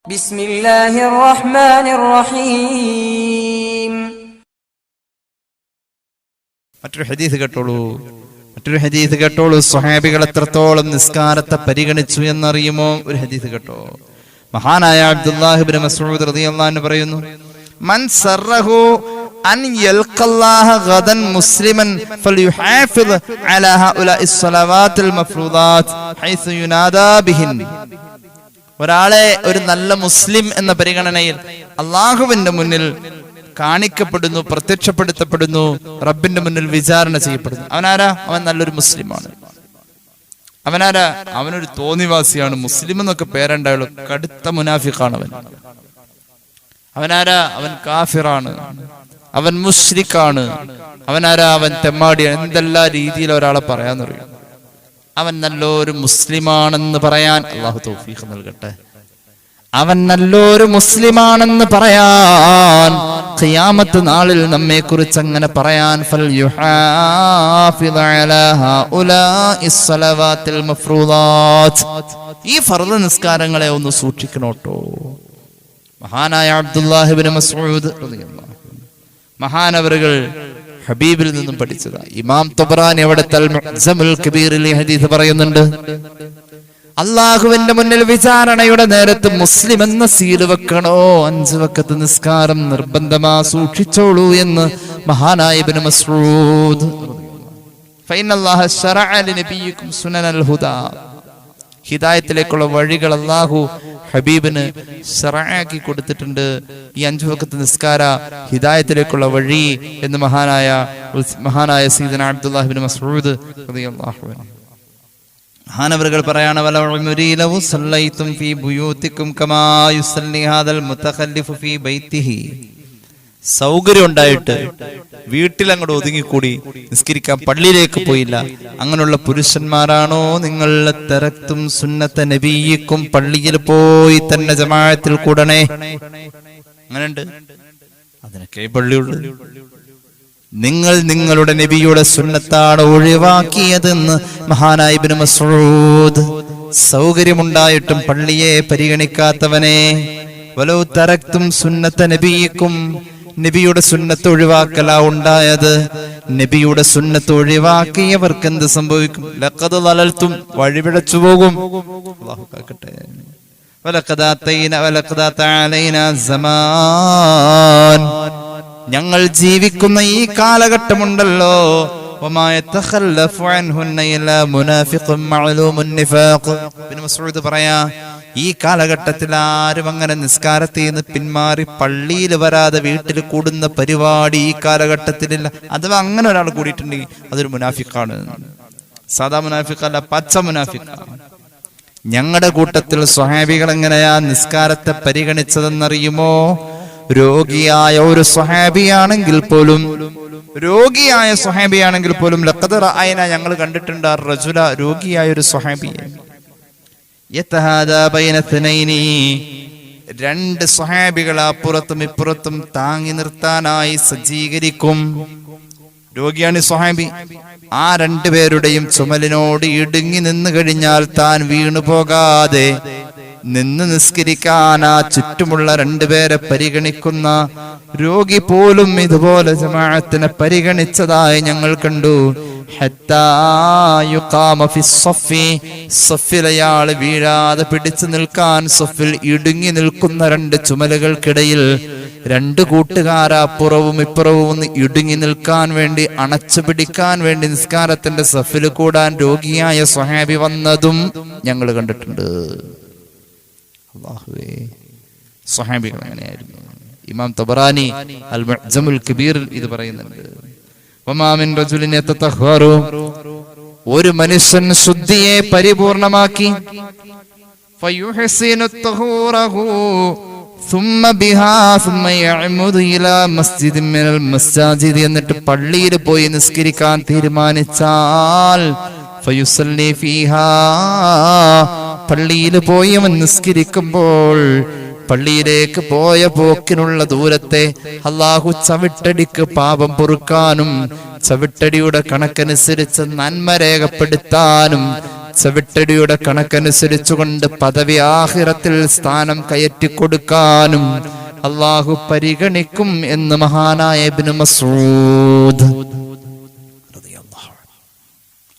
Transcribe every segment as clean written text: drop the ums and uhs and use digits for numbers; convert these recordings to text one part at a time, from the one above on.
ബിസ്മില്ലാഹിർ റഹ്മാനിർ റഹീം. മറ്റൊരു ഹദീസ് കേട്ടോളൂ. സ്വഹാബികൾ എത്രത്തോളം നിസ്കാരത്തെ പരിഗണിച്ചു എന്നറിയുമോ? ഒരു ഹദീസ് കേട്ടോ. മഹാനായ അബ്ദുല്ലാഹി ഇബ്നു മസ്ഊദ് റളിയല്ലാഹു അൻഹു പറയുന്നു, മൻ സറഹു അൻ യൽഖല്ലാഹ ഗദൻ മുസ്ലിമൻ ഫൽയുഹാഫിദ് അലാ ഹഉലാഇസ് സ്വലവാത്തിൽ മഫ്റൂദാത്ത് ഹൈസു യുനാദാ ബിഹിൻ. ഒരാളെ ഒരു നല്ല മുസ്ലിം എന്ന പരിഗണനയിൽ അള്ളാഹുവിന്റെ മുന്നിൽ കാണിക്കപ്പെടുന്നു, പ്രത്യക്ഷപ്പെടുത്തപ്പെടുന്നു, റബ്ബിന്റെ മുന്നിൽ വിചാരണ ചെയ്യപ്പെടുന്നു. അവനാരാ? അവൻ നല്ലൊരു മുസ്ലിമാണ്. അവനാരാ? അവനൊരു തോന്നിവാസിയാണ്. മുസ്ലിം എന്നൊക്കെ പേരുണ്ടായുള്ളൂ, കടുത്ത മുനാഫിഖാണ് അവൻ. അവനാരാ? അവൻ കാഫിറാണ്, അവൻ മുശ്രിക്കാണ്. അവനാരാ? അവൻ തെമ്മാടിയാണ്. എന്തെല്ലാ രീതിയിൽ ഒരാളെ പറയാന്നറിയും. അവൻ നല്ലൊരു മുസ്ലിമാണെന്ന് പറയാൻ അള്ളാഹു തൗഫീഖ് നൽകട്ടെ. അവൻ നല്ലൊരു മുസ്ലിമാണെന്ന് പറയാൻ ഖിയാമത്ത് നാളിൽ നമ്മെ കുറിച്ച് അങ്ങനെ പറയാൻ ഈ ഫർദ് നിസ്കാരങ്ങളെ ഒന്ന് സൂക്ഷിക്കണോട്ടോ. മഹാനായ അബ്ദുല്ലാഹി ഇബ്നു മസ്ഊദ് റളിയല്ലാഹു അൻഹു മഹാനവറുകൾ ഹബീബിൽ നിന്നും പഠിച്ചതാ. ഇമാം തബറാനി അവിടുത്തെ അൽ മുഅ്ജമുൽ കബീറിൽ ഈ ഹദീസ് പറയുന്നുണ്ട്. അള്ളാഹുവിന്റെ മുന്നിൽ വിചാരണയുടെ നേരത്ത് മുസ്ലിം എന്ന സീല് വെക്കണോ? 5 വഖത്ത് നിസ്കാരം നിർബന്ധമാ, സൂക്ഷിച്ചോളൂ എന്ന് മഹാനായ ഇബ്നു മസ്ഊദ്. ഫഇന്നല്ലാഹ ശറഅ ലിനബിയിക്കും സുനനൽ ഹുദാ. ഹിദായത്തിലേക്കുള്ള വഴികൾ അള്ളാഹു ഹബീബിന് ശറഅാക്കി കൊടുത്തിട്ടുണ്ട്. ഈ 5 വഖത്ത് നിസ്കാര ഹിദായത്തിലേക്കുള്ള വഴി എന്ന് മഹാനായ സയ്യിദന അബ്ദുല്ലാഹി ഇബ്നു മസ്ഊദ് റളിയല്ലാഹു അൻഹു മഹാനവറുകൾ പറയാണ്, സൗകര്യം ഉണ്ടായിട്ട് വീട്ടിൽ അങ്ങോട്ട് ഒതുങ്ങിക്കൂടി നിസ്കരിക്കാൻ പള്ളിയിലേക്ക് പോയില്ല. അങ്ങനെയുള്ള പുരുഷന്മാരാണോ നിങ്ങൾ? തറക്തും സുന്നത്ത നബിയിക്കും, പള്ളിയിൽ പോയി തന്നെ ജമാഅത്തിൽ കൂടണേ. അങ്ങനെയുണ്ട്, അതിനൊക്കെ പള്ളിയുള്ളൂ. നിങ്ങൾ നിങ്ങളുടെ നബിയുടെ സുന്നത്താണ് ഒഴിവാക്കിയതെന്ന് മഹാനായ ഇബ്നു മസ്ഊദ്. സൗകര്യമുണ്ടായിട്ടും പള്ളിയെ പരിഗണിക്കാത്തവനെ, വലൗ തറക്തും സുന്നത്ത നബിയിക്കും, നബിയുടെ സുന്നത്ത് ഒഴിവാക്കലാ ഉണ്ടായത്. നബിയുടെ സുന്നത്ത് ഒഴിവാക്കിയവർക്ക് എന്ത് സംഭവിക്കും? ലഖദ് ളലൽതും, വഴിപിഴച്ചു പോകും. അല്ലാഹു കാക്കട്ടെ. വലഖദ് അതൈനാ സമാൻ, ഞങ്ങൾ ജീവിക്കുന്ന ഈ കാലഘട്ടമുണ്ടല്ലോ, പറയാ, ഈ കാലഘട്ടത്തിൽ ആരും അങ്ങനെ നിസ്കാരത്തിൽ നിന്ന് പിന്മാറി പള്ളിയിൽ വരാതെ വീട്ടിൽ കൂടുന്ന പരിപാടി ഈ കാലഘട്ടത്തിലില്ല. അഥവാ അങ്ങനെ ഒരാൾ കൂടിയിട്ടുണ്ടെങ്കിൽ അതൊരു മുനാഫിക്കാണ്. സാധാ മുനാഫിക്കല്ല, പച്ച മുനാഫിക്കാണ്. ഞങ്ങളുടെ കൂട്ടത്തിൽ സ്വഹാബികൾ എങ്ങനെയാ നിസ്കാരത്തെ പരിഗണിച്ചതെന്നറിയുമോ? രോഗിയായ ഒരു സ്വഹാബിയാണെങ്കിൽ പോലും ലഖദ് റഅയ്നാ, ഞങ്ങൾ കണ്ടിട്ടുണ്ട്, റജുല, രോഗിയായ ഒരു സ്വഹാബിയെ, യതഹാദാ ബൈന തനൈനി, 2 സ്വഹാബികളെ അപ്പുറത്തും ഇപ്പുറത്തും താങ്ങി നിർത്താനായി സജ്ജീകരിക്കും. രോഗിയാണ് സ്വഹാബി. ആ 2 പേരുടെയും ചുമലിനോട് ഇടുങ്ങി നിന്ന് കഴിഞ്ഞാൽ താൻ വീണു പോകാതെ നിന്ന് നിസ്കരിക്കാൻ ആ ചുറ്റുമുള്ള 2 പേരെ പരിഗണിക്കുന്ന രോഗി പോലും ഇതുപോലെ ജമാഅത്തിനെ പരിഗണിച്ചതായി ഞങ്ങൾ കണ്ടു. സഫിലയാൾ വീഴാതെ പിടിച്ചു നിൽക്കാൻ സഫിൽ ഇടുങ്ങി നിൽക്കുന്ന 2 ചുമലുകൾക്കിടയിൽ 2 കൂട്ടുകാരാ അപ്പുറവും ഇപ്പുറവും ഇടുങ്ങി നിൽക്കാൻ വേണ്ടി, അണച്ചു പിടിക്കാൻ വേണ്ടി നിസ്കാരത്തിന്റെ സഫിൽ കൂടാൻ രോഗിയായ സ്വഹാബി വന്നതും ഞങ്ങൾ കണ്ടിട്ടുണ്ട്. അല്ലാഹുവേ, സ്വഹാബികൾ അങ്ങനെയായിരുന്നു. ഇമാം തബറാനി അൽ മുഅ്ജമുൽ കബീറിൽ ഇത് പറയുന്നുണ്ട്. വമാ മിൻ റജുലിൻ യതതഹറു, ഒരു മനുഷ്യൻ ശുദ്ധിയെ പരിപൂർണമാക്കി, ഫയുഹ്സിനു തഹൂറഹു സുമ്മ ബിഹാ സുമ്മ യഅമുദു ഇലാ മസ്ജിദിൻ മിനൽ മസാജിദ്, എന്നിട്ട് പള്ളിയിൽ പോയി നിസ്കരിക്കാൻ തീരുമാനിച്ചാൽ, ഫയുസല്ലി ഫീഹാ, പള്ളിയിൽ പോയി അവൻ നിസ്കരിക്കുമ്പോൾ പള്ളിയിലേക്ക് പോയ പോക്കിനുള്ള ദൂരത്തെ അല്ലാഹു ചവിട്ടടിക്ക് പാപം പൊറുക്കാനും ചവിട്ടടിയുടെ കണക്കനുസരിച്ച് നന്മ രേഖപ്പെടുത്താനും ചവിട്ടടിയുടെ കണക്കനുസരിച്ചുകൊണ്ട് പദവി ആഖിറത്തിൽ സ്ഥാനം കയറ്റിക്കൊടുക്കാനും അള്ളാഹു പരിഗണിക്കും എന്ന് മഹാനായ ഇബ്നു മസ്ഊദ്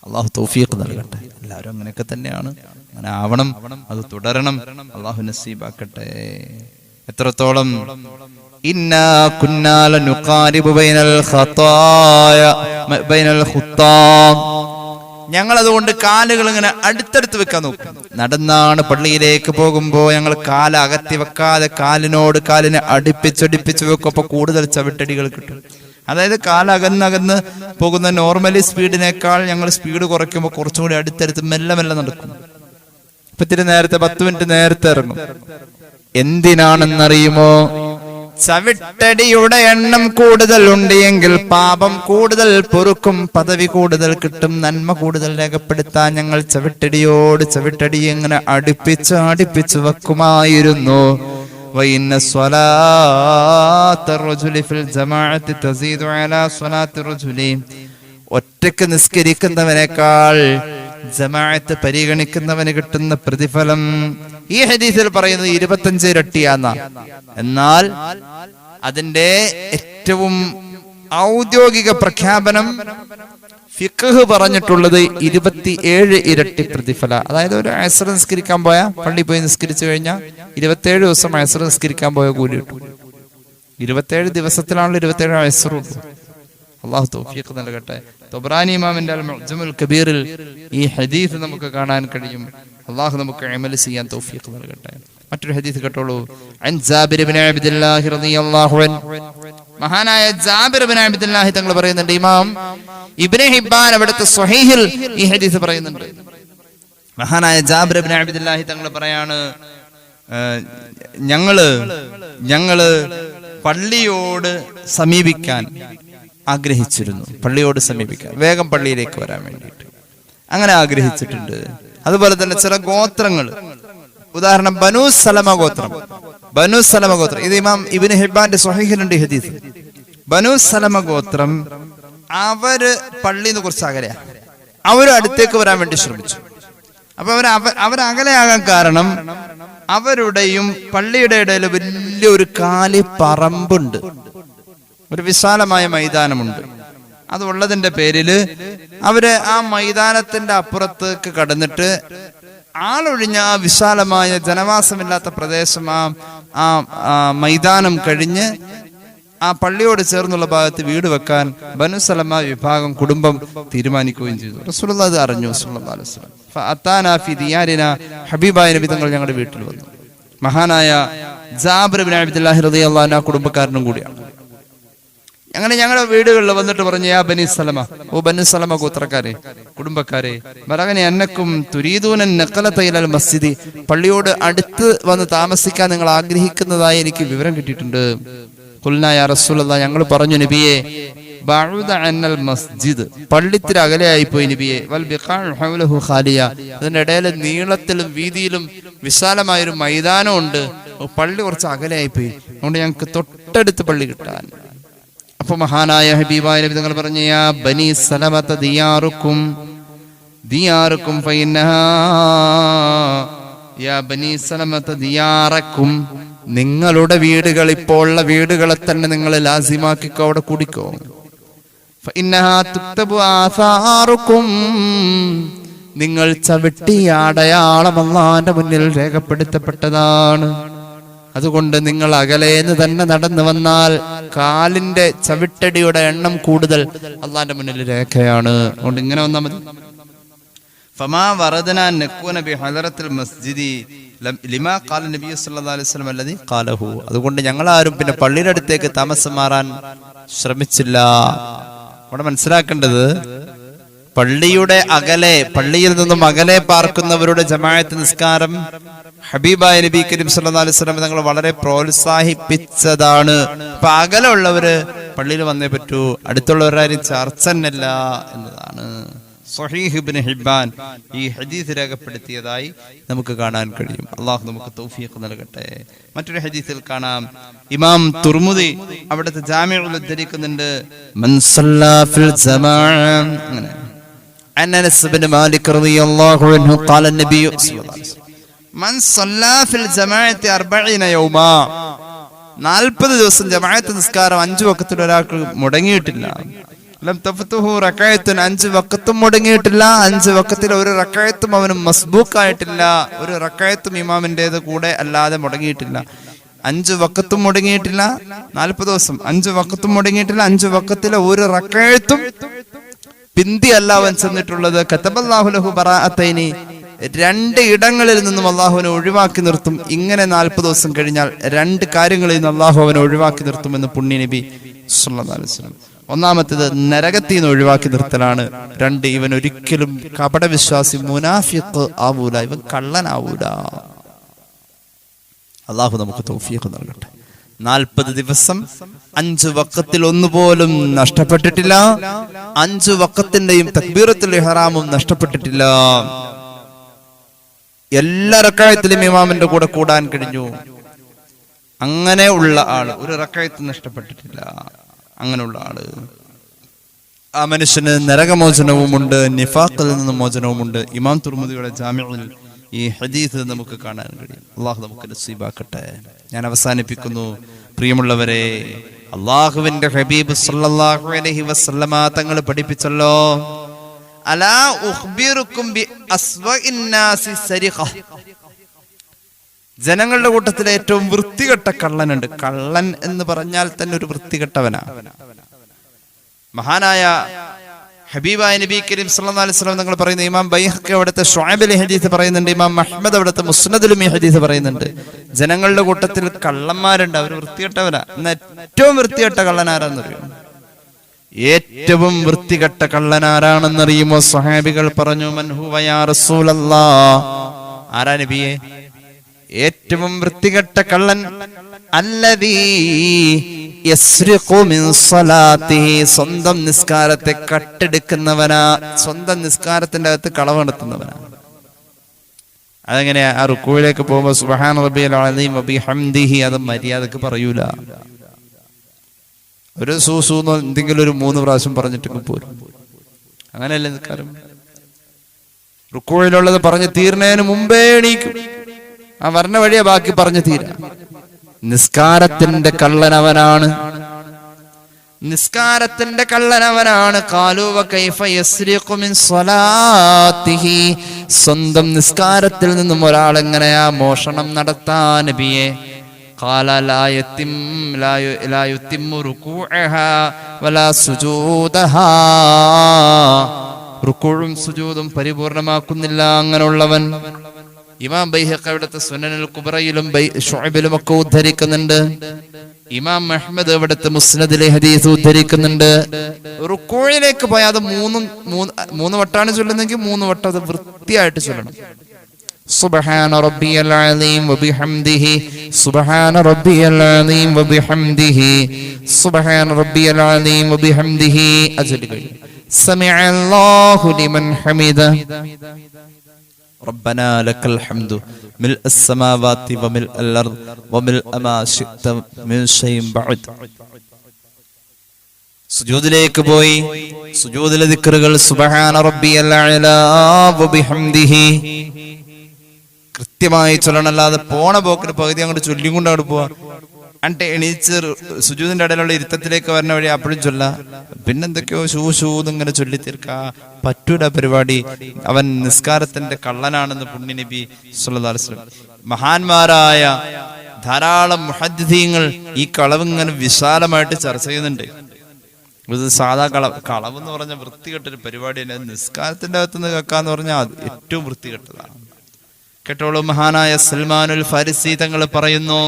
അള്ളാഹു തൗഫീഖ് നൽകട്ടെ. എല്ലാവരും അങ്ങനെയൊക്കെ തന്നെയാണ്, അങ്ങനെ ആവണം, അത് തുടരണം. അള്ളാഹു നസീബാക്കട്ടെ. എത്രത്തോളം ഇന്നാ കുന്നാ ലനുഖാരിബു ബൈനൽ ഖതായ ബൈനൽ ഖുത്താം, ഞങ്ങൾ അതുകൊണ്ട് കാലുകൾ ഇങ്ങനെ അടുത്തടുത്ത് വെക്കാൻ നോക്കും. നടന്നാണ് പള്ളിയിലേക്ക് പോകുമ്പോൾ ഞങ്ങൾ കാല് അകത്തി വെക്കാതെ കാലിനെ അടുപ്പിച്ചടുപ്പിച്ച് വെക്കും. അപ്പൊ കൂടുതൽ ചവിട്ടടികൾ കിട്ടും. അതായത് കാലകന്നകന്ന് പോകുന്ന നോർമലി സ്പീഡിനേക്കാൾ ഞങ്ങൾ സ്പീഡ് കുറയ്ക്കുമ്പോൾ കുറച്ചും കൂടി അടുത്തടുത്ത് മെല്ലെ മെല്ലെ നടക്കും. ഇപ്പൊ ഇത്തിരി നേരത്തെ 10 മിനിറ്റ് നേരത്തെ ഇറങ്ങും. എന്തിനാണെന്നറിയുമോ? ചവിട്ടടിയുടെ എണ്ണം കൂടുതൽ ഉണ്ട് എങ്കിൽ പാപം കൂടുതൽ പൊറുക്കും, പദവി കൂടുതൽ കിട്ടും, നന്മ കൂടുതൽ രേഖപ്പെടുത്താൻ ഞങ്ങൾ ചവിട്ടടിയോട് ചവിട്ടടി എങ്ങനെ അടുപ്പിച്ച് വെക്കുമായിരുന്നു. وإن صلاة الرجل في الجماعة تزيد على صلاة الرجل, ഒറ്റയ്ക്ക് നിസ്കരിക്കുന്നവനേക്കാൾ ജമാഅത്ത് പരിഗണിക്കുന്നവന് കിട്ടുന്ന പ്രതിഫലം ഈ ഹദീസിൽ പറയുന്നത് 25 ഇരട്ടിയാന്ന. എന്നാൽ അതിന്റെ ഏറ്റവും ഔദ്യോഗിക പ്രഖ്യാപനം ഫിഖ്ഹ് പറഞ്ഞിട്ടുള്ളത് 27 ഇരട്ടി പ്രതിഫല. അതായത് ഒരു അസ്ർ നിസ്കരിക്കാൻ പോയാൽ, പള്ളി പോയി നിസ്കരിച്ചു കഴിഞ്ഞാൽ 27 ദിവസം അസ്ർ നിസ്കരിക്കാൻ പോയ കൂലി കിട്ടും. 27 ദിവസത്തിലാണല്ലോ 27 അസ്ർ. അള്ളാഹു തൗഫീഖ് നൽകട്ടെ. തൊബ്രാനി ഇമാമിന്റെ അൽ മുഅ്ജമുൽ കബീറിൽ ഈ ഹദീസ് നമുക്ക് കാണാൻ കഴിയും. അള്ളാഹു നമുക്ക് അമൽ ചെയ്യാൻ തൗഫീഖ് നൽകട്ടെ. മറ്റൊരു ഹദീസ് കേട്ടോളൂ. അൻ ജാബിർ ഇബ്നു അബ്ദുല്ലാഹി റളിയല്ലാഹു അൻഹു, മഹാനായ ജാബിർ ഇബ്നു അബ്ദുല്ലാഹി തങ്ങൾ പറയുന്നുണ്ട്. ഇമാം ഇബ്നു ഹിബ്ബാൻ അവിടുത്തെ സ്വഹീഹിൽ ഈ ഹദീസ് പറയുന്നുണ്ട്. മഹാനായ ജാബിർ ഇബ്നു അബ്ദുല്ലാഹി തങ്ങൾ പറയാണ്, ഞങ്ങള് പള്ളിയോട് സമീപിക്കാൻ ആഗ്രഹിച്ചിരുന്നു. പള്ളിയോട് സമീപിക്കാൻ, വേഗം പള്ളിയിലേക്ക് വരാൻ വേണ്ടിയിട്ട് അങ്ങനെ ആഗ്രഹിച്ചിട്ടുണ്ട്. അതുപോലെ തന്നെ ചില ഗോത്രങ്ങൾ, ഉദാഹരണം ബനു സലമ ഗോത്രം. ഇത് ഇമാം ഇബ്നു ഹിബ്ബാന്റെ സ്വഹീഹിലുണ്ട് ഈ ഹദീസ്. ബനു സലമ ഗോത്രം അവര് പള്ളിന്ന് കുറച്ച് അകലെയാ. അവര് അടുത്തേക്ക് വരാൻ വേണ്ടി ശ്രമിച്ചു. അപ്പൊ അവരകലെയാകാൻ കാരണം അവരുടെയും പള്ളിയുടെ ഇടയിൽ വലിയൊരു കാലി പറമ്പുണ്ട്, ഒരു വിശാലമായ മൈതാനമുണ്ട്. അതുള്ളതിന്റെ പേരില് അവര് ആ മൈതാനത്തിന്റെ അപ്പുറത്തേക്ക് കടന്നിട്ട് ആളൊഴിഞ്ഞ ആ വിശാലമായ ജനവാസമില്ലാത്ത പ്രദേശം, ആ മൈതാനം കഴിഞ്ഞ് ആ പള്ളിയോട് ചേർന്നുള്ള ഭാഗത്ത് വീട് വെക്കാൻ ബനു സലമ വിഭാഗം കുടുംബം തീരുമാനിക്കുകയും ചെയ്തു. റസൂലുള്ളാഹി അത് അറിഞ്ഞു. സല്ലല്ലാഹു അലൈഹി വസല്ലം ഫഅതാനാ ഫി ദിയാരിന, ഹബീബായ നബി തങ്ങൾ ഞങ്ങളുടെ വീട്ടിൽ വന്നു. മഹാനായ ജാബിർ ഇബ്നു അബ്ദുല്ലാഹി റളിയല്ലാഹു അൻഹു കുടുംബക്കാരനും കൂടിയാണ്. അങ്ങനെ ഞങ്ങളുടെ വീടുകളിൽ വന്നിട്ട് പറഞ്ഞു, യാ ബനി സലമ, ഓ ബനു സലമ ഗോത്രക്കാരെ, കുടുംബക്കാരെ, ബലഗനി അന്നക്കും തുരീദൂനൻ നഖലത ഇലൽ മസ്ജിദി, പള്ളിയോട് അടുത്ത് വന്ന് താമസിക്കാൻ നിങ്ങൾ ആഗ്രഹിക്കുന്നതായി എനിക്ക് വിവരം കിട്ടിയിട്ടുണ്ട്. ഖുൽനാ യാ റസൂലല്ലാഹ്, ഞങ്ങൾ പറഞ്ഞു നബിയെ, ബഅദ അന്നൽ മസ്ജിദ്, പള്ളിത്തിരി അകലെയായി പോയി നബിയെ, വൽ ബിഖാഉ ഹൗലഹു ഖാലിയ, അതിന്റെ ഇടയിൽ നീളത്തിലും വീതിയിലും വിശാലമായൊരു മൈതാനം ഉണ്ട്, പള്ളി കുറച്ച് അകലെയായി പോയി, അതുകൊണ്ട് ഞങ്ങൾക്ക് തൊട്ടടുത്ത് പള്ളി കിട്ടാൻ. അപ്പൊ മഹാനായ ഹബീബായ നബി തങ്ങൾ പറഞ്ഞു, യാ ബനി സലമത ദിയാറുക്കും ഫഇന്നഹാ, യാ ബനി സലമത ദിയാറക്കും, നിങ്ങളുടെ വീടുകൾ, ഇപ്പോൾ ഉള്ള വീടുകളെ തന്നെ നിങ്ങൾ ലാസിമാക്കിക്കോ, അവിടെ കുടിക്കോ. ഫഇന്നഹാ തുക്തബു ആസാറുക്കും, നിങ്ങൾ ചവിട്ടിയ അടയാളം അല്ലാഹുവിന്റെ മുന്നിൽ രേഖപ്പെടുത്തപ്പെട്ടതാണ്. അതുകൊണ്ട് നിങ്ങൾ അകലേന്ന് തന്നെ നടന്നു വന്നാൽ കാലിന്റെ ചവിട്ടടിയുടെ എണ്ണം കൂടുതൽ അള്ളാന്റെ മുന്നിൽ രേഖയാണ്. അതുകൊണ്ട് ഇങ്ങനെ വന്നാൽ മതി. ഫമാ വറദനാ നകൂന ബിഹദറത്തിൽ മസ്ജിദി ലിമാ ഖാല നബി സല്ലല്ലാഹു അലൈഹി വസല്ലം അല്ലദി ഖാലഹു, അതുകൊണ്ട് ഞങ്ങൾ ആരും പിന്നെ പള്ളിയുടെ അടുത്തേക്ക് താമസം മാറാൻ ശ്രമിച്ചില്ല. ഇവിടെ മനസ്സിലാക്കേണ്ടത്, പള്ളിയുടെ അകലെ, പള്ളിയിൽ നിന്നും അകലെ പാർക്കുന്നവരുടെ ജമാഅത്ത് നിസ്കാരം ഹബീബായ നബി കരീം സല്ലല്ലാഹു അലൈഹി വസല്ലം തങ്ങൾ വളരെ പ്രോത്സാഹിപ്പിച്ചതാണ്. അപ്പൊ അകലെ ഉള്ളവര് പള്ളിയിൽ വന്നേ പറ്റൂ, അടുത്തുള്ളവരാരും ചർച്ച തന്നെയല്ല എന്നതാണ്. സ്വഹീഹ് ഇബ്നു ഹിബ്ബാൻ ഈ ഹദീസ് രേഖപ്പെടുത്തിയതായി നമുക്ക് കാണാൻ കഴിയും. അള്ളാഹു നമുക്ക് തൗഫീഖ് നൽകട്ടെ. മറ്റൊരു ഹദീസിൽ കാണാം, ഇമാം തുർമുദി അവിടുത്തെ ജാമിഉൽ ഉദ്ധരിക്കുന്നുണ്ട്, മൻ സല്ലാ ഫിൽ ജമാഅ, അങ്ങനെ عن أنس بن مالك رضي الله عنه قال النبي صلى الله عليه وسلم من صلى في الجماعة 40 يوما 40 ദിവസം ജമാഅത്ത് നിസ്കാരം 5 വഖത്തിൽ ഒരാൾക്ക് മുടങ്ങിയിട്ടില്ല. ലം തഫതുഹു റകഅത്തുൻ 5 വഖത്തും മുടങ്ങിയിട്ടില്ല. 5 വഖത്തിൽ ഒരു റകഅത്തും അവന് മസ്ബൂക്ക് ആയിട്ടില്ല. ഒരു റകഅത്തും ഇമാമിന്റേത് കൂടെ അല്ലാതെ മുടങ്ങിയിട്ടില്ല. 5 വഖത്തും മുടങ്ങിയിട്ടില്ല. 40 ദിവസം 5 വഖത്തും മുടങ്ങിയിട്ടില്ല. 5 വഖത്തിലെ ഒരു റകഅത്തും ബിന്ദി അല്ല അവൻ ചെന്നിട്ടുള്ളത്. കതബല്ലാഹു ലഹു ബറാഅത്തൈനി 2 ഇടങ്ങളിൽ നിന്നും അള്ളാഹുവിനെ ഒഴിവാക്കി നിർത്തും. ഇങ്ങനെ 40 ദിവസം കഴിഞ്ഞാൽ 2 കാര്യങ്ങളിൽ നിന്ന് അള്ളാഹു അവനെ ഒഴിവാക്കി നിർത്തുമെന്ന് പുണ്യ നബി സല്ലല്ലാഹു അലൈഹി വസല്ലം. ഒന്നാമത്തേത് നരകത്തിൽ നിന്ന് ഒഴിവാക്കി നിർത്തലാണ്. 2 ഇവൻ ഒരിക്കലും കപടവിശ്വാസി മുനാഫിഖ് ആവൂല, ഇവൻ കള്ളനാവൂല. അള്ളാഹു നമുക്ക് തൗഫീഖ് നൽകട്ടെ. 40 ദിവസം 5 വഖത്തിൽ ഒന്നുപോലും നഷ്ടപ്പെട്ടിട്ടില്ല. 5 വഖത്തിന്റെയും തക്ബീറത്തുൽ ഇഹ്റാമും നഷ്ടപ്പെട്ടിട്ടില്ല. എല്ലാ റക്അത്തിലും ഇമാമിന്റെ കൂടെ കൂടാൻ കഴിഞ്ഞു. അങ്ങനെ ഉള്ള ആള് ഒരു റക്അത്ത് നഷ്ടപ്പെട്ടിട്ടില്ല. അങ്ങനെയുള്ള ആള് ആ മനുഷ്യന് നരകമോചനവുമുണ്ട്, നിഫാഖിൽ നിന്ന് മോചനവുമുണ്ട്. ഇമാം തുർമുദിയുടെ ജാമിഉൽ ഈ ഹദീസ് നമുക്ക് കാണാൻ കഴിയും. അള്ളാഹു നമുക്ക് നസീബാക്കട്ടെ. ഞാൻ അവസാനിപ്പിക്കുന്നു. പ്രിയമുള്ളവരെ, അള്ളാഹുവിന്റെ ഹബീബ് സല്ലല്ലാഹു അലൈഹി വസല്ലമ തങ്ങൾ പഠിപ്പിച്ചല്ലോ, അലാ ഉഖ്ബിറുക്കും ബി അസ്വഇൻ നാസി സരിഖ. ജനങ്ങളുടെ കൂട്ടത്തിൽ ഏറ്റവും വൃത്തികെട്ട കള്ളനുണ്ട്. കള്ളൻ എന്ന് പറഞ്ഞാൽ തന്നെ ഒരു വൃത്തികെട്ടവനാ. മഹാനായ ഹബീബായ നബി കരീം സല്ലല്ലാഹു അലൈഹി വസല്ലം തങ്ങൾ പറയുന്നു. ഇമാം ബൈഹഖി അവിടുത്തെ ശുഅബിൽ ഹദീസ് പറയുന്നുണ്ട്. ഇമാം അഹ്മദ് അവിടുത്തെ മുസ്നദിലും ഈ ഹദീസ് പറയുന്നുണ്ട്. ജനങ്ങളുടെ കൂട്ടത്തിൽ കള്ളന്മാരുണ്ട്, അവർ വൃത്തികെട്ടവരാ. എന്നാൽ ഏറ്റവും വൃത്തികെട്ട കള്ളനാരാന്നറിയോ? ഏറ്റവും വൃത്തികെട്ട കള്ളനാരാണെന്നറിയുമോ? സ്വഹാബികൾ പറഞ്ഞു, മൻ ഹുവ യാ റസൂലല്ലാഹ്. ആരാ നബിയെ? ഏറ്റവും വൃത്തികെട്ട കള്ളൻ അല്ലദീ യസ്രിഖു മിൻ സ്വലാത്തിഹി. സ്വന്തം നിസ്കാരത്തെ കട്ടെടുക്കുന്നവനാ, സ്വന്തം നിസ്കാരത്തിന്റെ അകത്ത് കളവ് നടത്തുന്നവനാ. അതെങ്ങനെയാ? ആ റുക്കൂയിലേക്ക് പോകുമ്പോ സുബ്ഹാന റബ്ബിയൽ അസീം വബിഹംദിഹി അത് മര്യാദക്ക് പറയൂല. ഒരു സൂസൂന്നോ എന്തെങ്കിലും ഒരു 3 പ്രാവശ്യം പറഞ്ഞിട്ട് പോരും. അങ്ങനെയല്ലേ നിസ്കാരം? റുക്കൂയിലുള്ളത് പറഞ്ഞ് തീർന്നതിന് മുമ്പേ എണീക്കും. ആ വർണ്ണ വഴിയെ ബാക്കി പറഞ്ഞു തീരാ. നിസ്കാരത്തിന്റെ കള്ളനവനാണ്, നിസ്കാരത്തിന്റെ കള്ളനവനാണ്. ഖാലൂ വകൈഫ യസ്രിഖു മിൻ സ്വലാത്തിഹി. സ്വന്തം നിസ്കാരത്തിൽ നിന്നും ഒരാൾ എങ്ങനെയാ മോഷണം നടത്താൻ നബിയെ? ഖാല ലാ യുത്തിമ്മു റുകൂഅഹാ വലാ സുജൂദഹാ. റുകൂഉം സുജൂദും പരിപൂർണമാക്കുന്നില്ല അങ്ങനെയുള്ളവൻ. ഇമാം ബൈഹഖി അവിടുത്തെ സുനനുൽ കുബ്രയിലും ശുഅബിലും ഒക്കെ ഉദ്ധരിക്കുന്നുണ്ട്. ഇമാം അഹ്മദ് അവിടുത്തെ മുസ്നദിലെ ഹദീസ് ഉദ്ധരിക്കുന്നുണ്ട്. റുക്കൂഇലേക്ക് പോയാൽ അത് മൂന്ന് വട്ടാണ് ചൊല്ലുന്നെങ്കിൽ 3 വട്ടം അത് വൃത്തിയായിട്ട് ചൊല്ലണം. സുബ്ഹാന റബ്ബിയൽ അസീം വബിഹംദിഹി, സുബ്ഹാന റബ്ബിയൽ അസീം വബിഹംദിഹി, സുബ്ഹാന റബ്ബിയൽ അസീം വബിഹംദിഹി. അജലി സമിഅല്ലാഹു ലിമൻ ഹമിദ ربنا لك الحمد ملء السماوات وملء الأرض وملء ما شئت من شيء بعد. സുജൂദിലേക്ക് പോയി സുജൂദിലെ ദിക്റുകൾ സുബ്ഹാന റബ്ബിയൽ അഅ്ലാ വബിഹംദിഹി കൃത്യമായി ചൊല്ലണം. അല്ലാതെ പോണ പോക്കിന് പകുതി അങ്ങോട്ട് ചൊല്ലിയും കൊണ്ട് അവിടെ പോവാ. എന്നിട്ട് എണീച്ച് സുജൂദിന്റെ ഇടയിലുള്ള ഇരുത്തത്തിലേക്ക് വരുന്ന വഴി അപ്പോഴും ചൊല്ല. പിന്നെന്തൊക്കെയോ ഇങ്ങനെ ചൊല്ലി തീർക്കാ പറ്റൂല പരിപാടി. അവൻ നിസ്കാരത്തിന്റെ കള്ളനാണെന്ന് പുണ്യ നബി സല്ലല്ലാഹു അലൈഹി വസല്ലം. മഹാന്മാരായ ധാരാളം മുഹദ്ദിഥീങ്ങൾ ഈ കളവ് ഇങ്ങനെ വിശാലമായിട്ട് ചർച്ച ചെയ്യുന്നുണ്ട്. ഇത് സാധാ കളവ് എന്ന് പറഞ്ഞ വൃത്തികെട്ടൊരു പരിപാടിയല്ല. നിസ്കാരത്തിന്റെ അകത്തുനിന്ന് കേൾക്കാന്ന് പറഞ്ഞാൽ അത് ഏറ്റവും വൃത്തികെട്ടതാണ്. കേട്ടോളൂ, മഹാനായ സൽമാനുൽ ഫാരിസി തങ്ങൾ പറയുന്നു.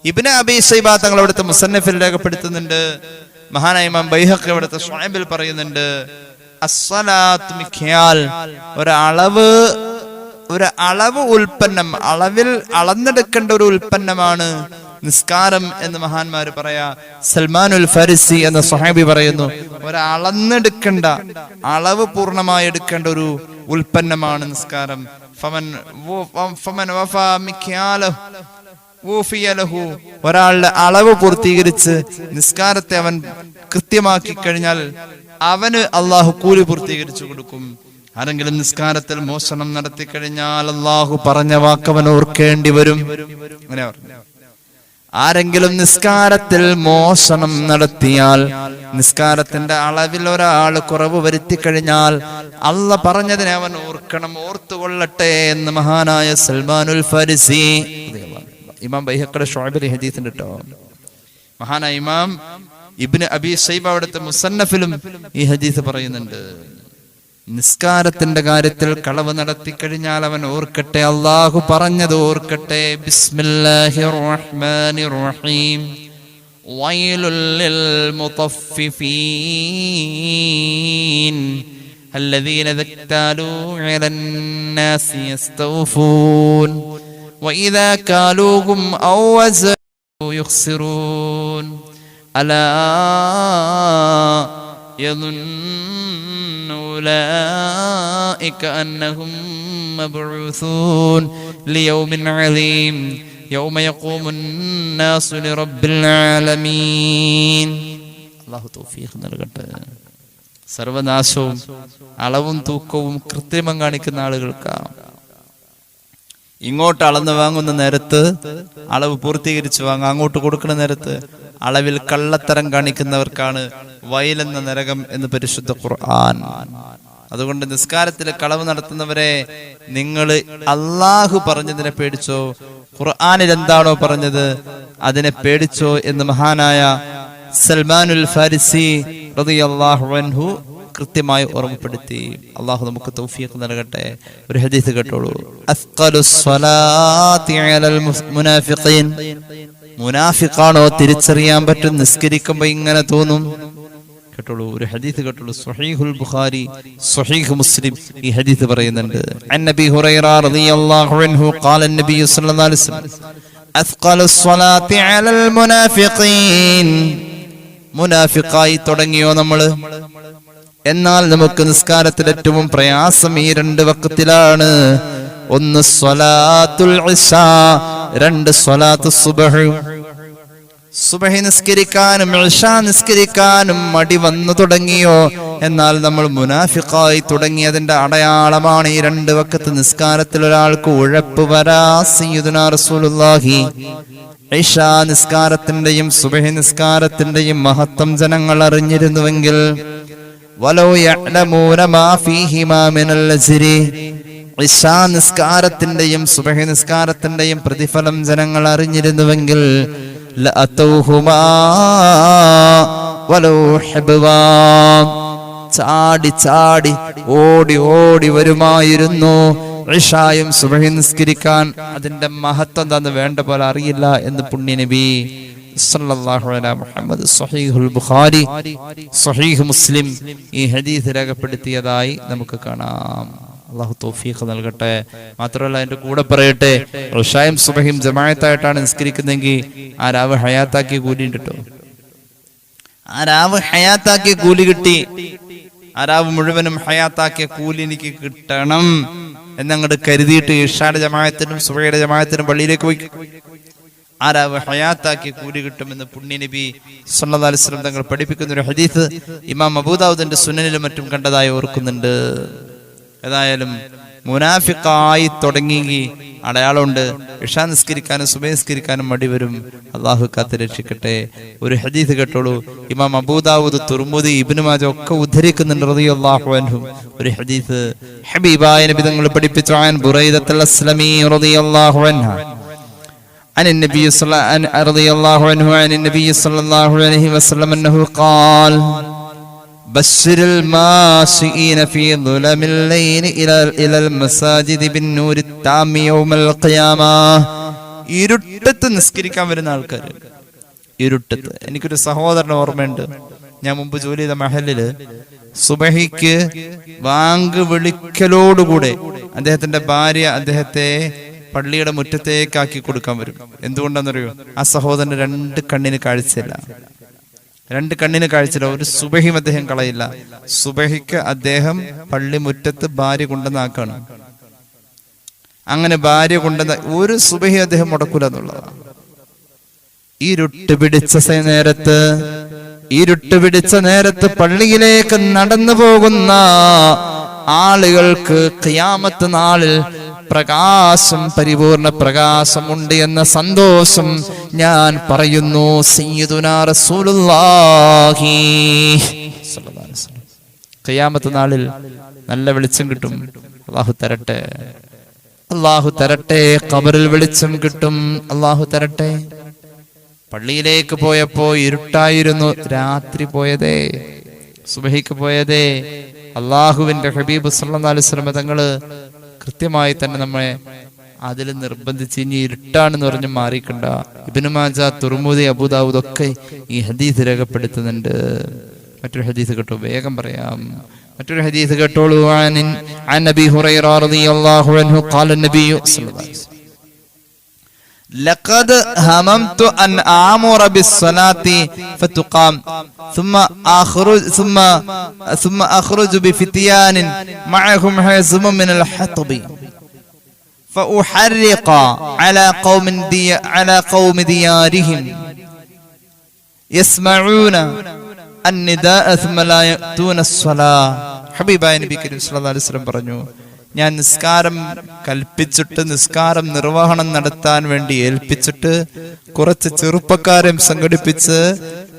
ഇബ്നു അബീ ശൈബ തങ്ങൾ അവിടുത്തെ മുസന്നഫിൽ രേഖപ്പെടുത്തുന്നുണ്ട്. മഹാനായ ഇമാം ബൈഹഖി അവിടുത്തെ ശുഅബിൽ പറയുന്നുണ്ട്. അസ്സലാത്തു മിഖ്യാൽ, ഒരു അളവ് ഉൽപ്പന്നം, അളവിൽ അളന്നെടുക്കേണ്ട ഒരു ഉൽപ്പന്നമാണ് നിസ്കാരം എന്ന് മഹാന്മാര് പറയാ. സൽമാനുൽ ഫാരിസി എന്ന സ്വഹാബി പറയുന്നു, ഒരളന്നെടുക്കേണ്ട, അളവ് പൂർണ്ണമായി എടുക്കേണ്ട ഒരു ഉൽപ്പന്നമാണ് നിസ്കാരം. ഒരാളുടെ അളവ് പൂർത്തീകരിച്ച് നിസ്കാരത്തെ അവൻ കൃത്യമാക്കി കഴിഞ്ഞാൽ അവന് അള്ളാഹു കൂലി പൂർത്തീകരിച്ചു കൊടുക്കും. ആരെങ്കിലും നിസ്കാരത്തിൽ മോഷണം നടത്തി കഴിഞ്ഞാൽ അള്ളാഹു പറഞ്ഞ വാക്കവൻ ഓർക്കേണ്ടി വരും. അങ്ങനെ പറഞ്ഞു. ആരെങ്കിലും നിസ്കാരത്തിൽ മോഷണം നടത്തിയാൽ, നിസ്കാരത്തിന്റെ അളവിൽ ഒരാൾ കുറവ് വരുത്തി കഴിഞ്ഞാൽ അള്ള പറഞ്ഞതിനെ അവൻ ഓർക്കണം, ഓർത്തുകൊള്ളട്ടെ എന്ന് മഹാനായ സൽമാനുൽ ഫാരിസി ഇമാം ബൈഹഖിയുടെ ശുഅബിൽ ഹദീസിന്റെ കേട്ടോ. മഹാനായ ഇമാം ഇബ്നു അബി ശൈബ അവിടുത്തെ മുസന്നഫിലും ഈ ഹദീസ് പറയുന്നുണ്ട്. നിസ്കാരത്തിന്റെ കാര്യത്തിൽ കളവ് നടത്തി കഴിഞ്ഞാൽ അവൻ ഓർക്കട്ടെ, അള്ളാഹു പറഞ്ഞത് ഓർക്കട്ടെ. ബിസ്മില്ലാഹിർ റഹ്മാനിർ റഹീം വൈലുൽ ലിൽ മുതഫ്ഫിഫീൻ الذين إذا اكتالوا على الناس يستوفون وإذا كالوهم أو وزنوا يخسرون ألا يظن أولئك أنهم مبعوثون ليوم عظيم يوم يقوم الناس لرب العالمين. الله توفيق നൽകട്ടെ. സർവനാശവും അളവും തൂക്കവും കൃത്രിമം കാണിക്കുന്ന ആളുകൾക്കാണ്. ഇങ്ങോട്ട് അളന്ന് വാങ്ങുന്ന നേരത്ത് അളവ് പൂർത്തീകരിച്ച് വാങ്ങുക, അങ്ങോട്ട് കൊടുക്കുന്ന നേരത്ത് അളവിൽ കള്ളത്തരം കാണിക്കുന്നവർക്കാണ് വയലെന്ന നരകം എന്ന് പരിശുദ്ധ ഖുർആൻ. അതുകൊണ്ട് നിസ്കാരത്തിൽ കളവ് നടത്തുന്നവരെ, നിങ്ങൾ അള്ളാഹു പറഞ്ഞതിനെ പേടിച്ചോ, ഖുർആനിൽ എന്താണോ പറഞ്ഞത് അതിനെ പേടിച്ചോ എന്ന് മഹാനായ സൽമാനുൽ ഫാരിസി റളിയല്ലാഹു അൻഹു കൃത്യമായി ഓർമ്മപ്പെടുത്തി. അള്ളാഹു നമുക്ക് തൗഫീഖ് നൽകട്ടെ. ഒരു ഹദീസ് കേട്ടോളൂ. അസ്ഖലുസ് സ്വലാത്തി അലൽ മുനാഫിഖീൻ, മുനാഫിഖാണോ തിരിച്ചറിയാൻ പറ്റും നിസ്കരിക്കുമ്പോ ഇങ്ങനെ തോന്നും. കേട്ടോളൂ, ഒരു ഹദീസ് കേട്ടോളൂ. സ്വഹീഹുൽ ബുഖാരി, സ്വഹീഹ് മുസ്ലിം ഈ ഹദീസ് പറയുന്നുണ്ട്. അൻ നബി ഹുറൈറ റളിയല്ലാഹു അൻഹു ഖാല നബി സല്ലല്ലാഹു അലൈഹി വസല്ലം അസ്ഖലുസ് സ്വലാത്തി അലൽ മുനാഫിഖീൻ. മുനാഫിഖായി തുടങ്ങിയോ നമ്മള്? എന്നാൽ നമുക്ക് നിസ്കാരത്തിൽ ഏറ്റവും പ്രയാസം ഈ രണ്ട് വഖത്തിലാണ്. ഒന്ന് സ്വലാത്തുൽ ഇശാ, രണ്ട് സ്വലാത്തു സുബ്ഹ്. സുബ്ഹി നിസ്കരിക്കാനും ഇശാ നിസ്കരിക്കാനും മടി വന്നു തുടങ്ങിയോ? എന്നാൽ നമ്മൾ മുനാഫിഖായി തുടങ്ങിയതിന്റെ അടയാളമാണ് ഈ രണ്ട് വഖത്ത് നിസ്കാരത്തിൽ ഒരാൾക്ക് ഉഴപ്പ് വരാ. സയ്യിദുനാ റസൂലുള്ളാഹി ഇശാ നിസ്കാരത്തിന്റെയും സുബ്ഹി നിസ്കാരത്തിന്റെയും മഹത്വം ജനങ്ങൾ അറിഞ്ഞിരുന്നുവെങ്കിൽ, വലൗ യഅലമൂന മാ ഫീഹിമാ മിനൽ അജ്രി, ഇശാ നിസ്കാരത്തിന്റെയും സുബ്ഹി നിസ്കാരത്തിന്റെയും പ്രതിഫലം ജനങ്ങൾ അറിഞ്ഞിരുന്നുവെങ്കിൽ, ലഅതൗഹുമാ വലൗ ഹബ്വാ, ചാടി ചാടി ഓടി ഓടി വരുമായിരുന്നു. ഇശായും സുബ്ഹി നിസ്കരിക്കാൻ അതിന്റെ മഹത്വം എന്താന്ന് വേണ്ട പോലെ അറിയില്ല എന്ന് പുണ്യ നബി സല്ലല്ലാഹു അലൈഹി മുഹമ്മദ് സ്വഹീഹുൽ ബുഖാരി, സ്വഹീഹ് മുസ്ലിം ഈ ഹദീസ് രേഖപ്പെടുത്തിയതായി നമുക്ക് കാണാം. അല്ലാഹു തൗഫീഖ് നൽകട്ടെ. മാത്രമല്ല അതിന്റെ കൂടെ പറയട്ടെ, ഇശായും സുബ്ഹിയും ജമാഅത്തായിട്ടാണ് നിസ്കരിക്കുന്നതെങ്കിൽ ആ രാവ് ഹയാത്താക്കി കൂലി കിട്ടോ? ആ രാവ് ഹയാത്താക്കി കൂലി കിട്ടി. ആ രാവ് മുഴുവനും ഹയാത്താക്കിയ കൂലി എനിക്ക് കിട്ടണം എന്നങ്ങോട്ട് കരുതിയിട്ട് ഇശായുടെ ജമാഅത്തിനും സുബ്ഹിയുടെ ജമാഅത്തിനും പള്ളിയിലേക്ക് പോയി ആ രാവ് ഹയാത്താക്കി കൂലി കിട്ടുമെന്ന് പുണ്യ നബി സല്ലല്ലാഹു അലൈഹി വസല്ലം തങ്ങൾ പഠിപ്പിക്കുന്ന ഒരു ഹദീസ് ഇമാം അബൂദാവൂദിന്റെ സുനനിലും മറ്റും കണ്ടതായി ഓർക്കുന്നുണ്ട്. ഏതായാലും മുനാഫിഖായി തുടങ്ങി അടയാളമുണ്ട്. ഇശാ നിസ്കരിക്കാനും സുബ്ഹി നിസ്കരിക്കാനും മടി വരും. അള്ളാഹു കാത്ത് രക്ഷിക്കട്ടെ. ഒരു ഹദീസ് കേട്ടോളൂ. ഇമാം അബൂദാവൂദ്, തുർമുദി, ഇബ്നു മാജ ഒക്കെ ഉദ്ധരിക്കുന്നുണ്ട് റളിയല്ലാഹു അൻഹു. ഒരു ഹദീസ് ഹബീബായ നബി തങ്ങൾ പഠിപ്പിച്ചു. അൻ ബുറൈദത്തുൽ അസ്ലമി റളിയല്ലാഹു അൻഹു عن النبي رضي الله عنه عن النبي صلى الله عليه وسلم أنه قال بشر الماشئين في ظلم الليل إلى المساجد بالنور التام يوم القيامة. ഇരുട്ടത്ത് നിസ്കരിക്കാൻ വരുന്ന ആൾക്കാർ, ഇരുട്ടത്ത്. എനിക്കൊരു സഹോദരൻ ഓർമ്മയുണ്ട്. ഞാൻ മുമ്പ് ജോലി ചെയ്ത മഹലില് സുബഹിക്ക് വാങ്ക് വിളിക്കലോടുകൂടെ അദ്ദേഹത്തിന്റെ ഭാര്യ അദ്ദേഹത്തെ പള്ളിയുടെ മുറ്റത്തേക്കാക്കി കൊടുക്കാൻ വരും. എന്തുകൊണ്ടാണെന്നറിയോ? ആ സഹോദരന് രണ്ട് കണ്ണിന് കാഴ്ചയില്ല. ഒരു സുബഹിയും അദ്ദേഹം കളയില്ല. സുബഹിക്ക് അദ്ദേഹം പള്ളി മുറ്റത്ത് ഭാര്യ കൊണ്ടുവന്നാക്കാണ്. അങ്ങനെ ഭാര്യ കൊണ്ടുവന്ന ഒരു സുബഹി അദ്ദേഹം മുടക്കൂല എന്നുള്ളതാണ്. ഇരുട്ട് പിടിച്ച നേരത്ത് ഇരുട്ട് പിടിച്ച നേരത്ത് പള്ളിയിലേക്ക് നടന്നു പോകുന്ന ആളുകൾക്ക് ഖിയാമത്ത് നാളിൽ പ്രകാശം, പരിപൂർണ പ്രകാശമുണ്ട് എന്ന സന്തോഷം ഞാൻ പറയുന്നു. സയ്യിദുനാ റസൂലുള്ളാഹി സ്വല്ലല്ലാഹു അലൈഹി വസല്ലം. ഖിയാമത്ത് നാളിൽ നല്ല വെളിച്ചം കിട്ടും. അല്ലാഹു തരട്ടെ, അല്ലാഹു തരട്ടെ. ഖബറിൽ വെളിച്ചം കിട്ടും, അല്ലാഹു തരട്ടെ. പള്ളിയിലേക്ക് പോയപ്പോ ഇരുട്ടായിരുന്നു, രാത്രി പോയതേ, സുബഹിക്ക് പോയതേ. അള്ളാഹുവിന്റെ ഹബീബ് സല്ലല്ലാഹു അലൈഹി വസല്ലം തങ്ങള് കൃത്യമായി തന്നെ നമ്മളെ അതിൽ നിർബന്ധിച്ച് ഇനി ഇരുട്ടാണെന്ന് പറഞ്ഞ് മാറിക്കണ്ട. ഇബ്നു മാജ, തുർമുദി, അബൂദാവൂദ് ഒക്കെ ഈ ഹദീസ് രേഖപ്പെടുത്തുന്നുണ്ട്. മറ്റൊരു ഹദീസ് കേട്ടോ, വേഗം പറയാം. മറ്റൊരു ഹദീസ് കേട്ടോളൂ. അൻ നബി ഹുറൈറ റളിയല്ലാഹു അൻഹു ഖാല നബി സല്ലല്ലാഹു അലൈഹി വസല്ലം لقد هممت أن آمر بالصلاة فتقام ثم أخرج بفتيان معهم حزم من الحطب فأحرق على قوم ديارهم يسمعون النداء ثم لا يأتون الصلاة. ഹബീബായ നബി കരീം സല്ലല്ലാഹു അലൈഹി വസല്ലം പറഞ്ഞു, ഞാൻ നിസ്കാരം കൽപ്പിച്ചിട്ട് നിസ്കാരം നിർവഹണം നടത്താൻ വേണ്ടി ഏൽപ്പിച്ചിട്ട് കുറച്ച് ചെറുപ്പക്കാരെ സംഘടിപ്പിച്ച്